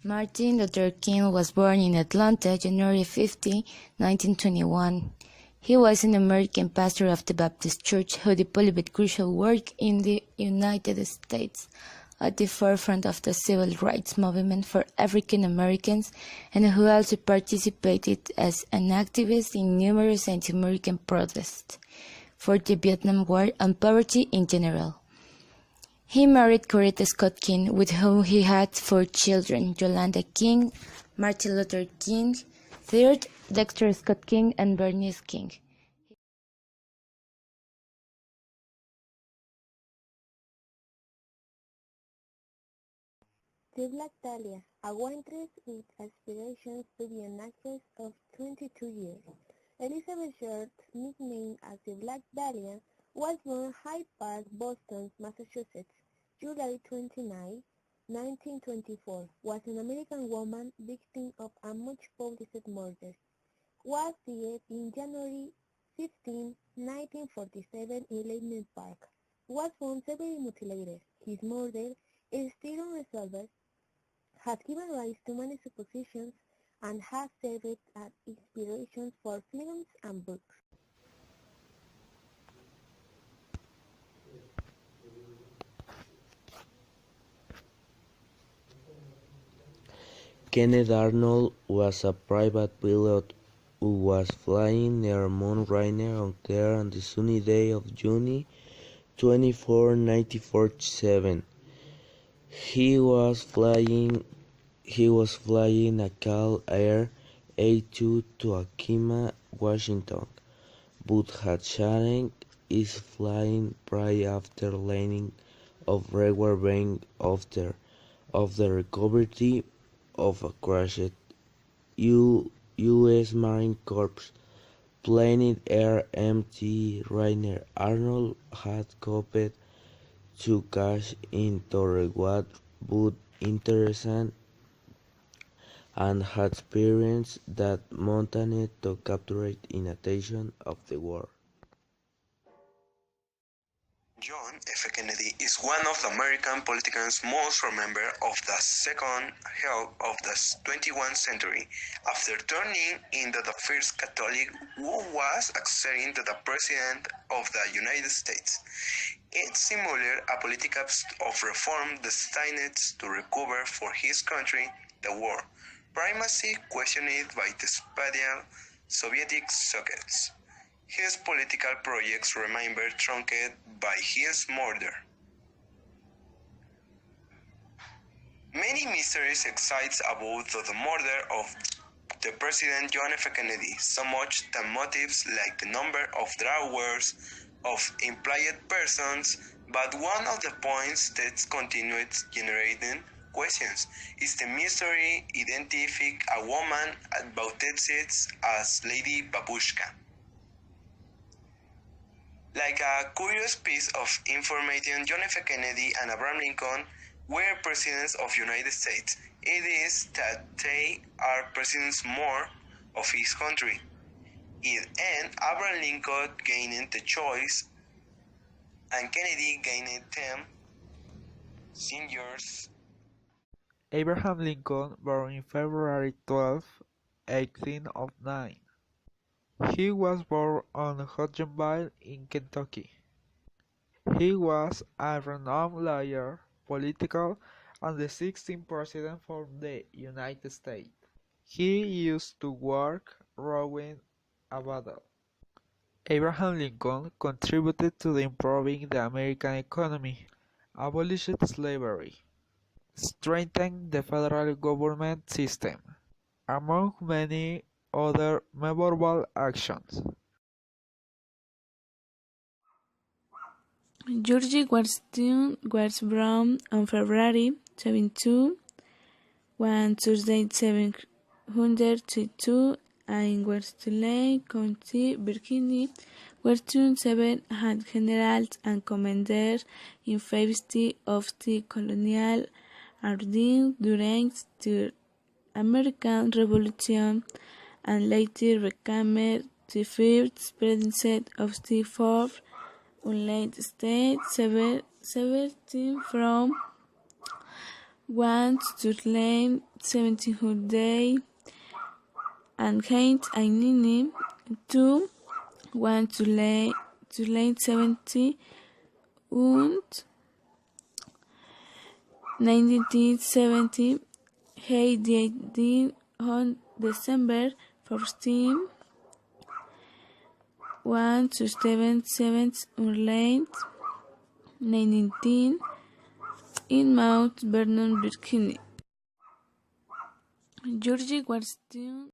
Martin Luther King was born in Atlanta, January 50, 1921. He was an American pastor of the Baptist Church who deployed crucial work in the United States at the forefront of the civil rights movement for African Americans, and who also participated as an activist in numerous anti-American protests for the Vietnam War and poverty in general. He married Coretta Scott King, with whom he had 4 children: Yolanda King, Martin Luther King III, Dexter Scott King, and Bernice King. The Black Dahlia, a waitress with aspirations to be an actress of 22 years. Elizabeth Short, nicknamed as the Black Dahlia, was born Hyde Park, Boston, Massachusetts, July 29, 1924, was an American woman victim of a much-publicized murder. Was dead in January 15, 1947 in Leimert Park. Was found severely mutilated. His murder is still unresolved, has given rise to many suppositions, and has served as inspiration for films and books. Kenneth Arnold was a private pilot who was flying near Mount Rainier on Clare on the sunny day of June 24, 1947. He was flying a Cal Air A2 to Yakima, Washington, but had changed his flying prior after landing of regular being after of the recovery of a crashed U.S. Marine Corps plane Air MT Rainier. Arnold had hoped to cash in to what would interest and had experienced that mountain to capture in attention of the war. John F. Kennedy is one of the American politicians most remembered of the second half of the 21st century, after turning into the first Catholic who was acceding to the President of the United States. It simulated a political of reform destined to recover for his country the war primacy questioned by the Soviet sockets. His political projects remain truncated by his murder. Many mysteries exist about the murder of the President John F. Kennedy, so much that motives like the number of drawers of implied persons, but one of the points that continued generating questions is the mystery identifying a woman bautized as Lady Babushka. Like a curious piece of information, John F. Kennedy and Abraham Lincoln were presidents of the United States. It is that they are presidents more of his country. And Abraham Lincoln gained the choice, and Kennedy gained them seniors. Abraham Lincoln, born in February 12, 1809. He was born on Hodgenville in Kentucky. He was a renowned lawyer, political, and the 16th president for the United States. He used to work rowing a battle. Abraham Lincoln contributed to improving the American economy, abolished slavery, strengthened the federal government system, among many other memorable actions. George Washington was born on February 22, one Tuesday 722 in Westlake County, Virginia. Washington served as general and commander in face of the colonial army during the American Revolution, and later became the first president of the fourth United States, serving from 1 to Lane 17th Day and Heinz Ainini 2 1 to Lane 70 und 1970 Hey the on December 14 1 to 7th Lane 19 in Mount Vernon, Virginia. George Washington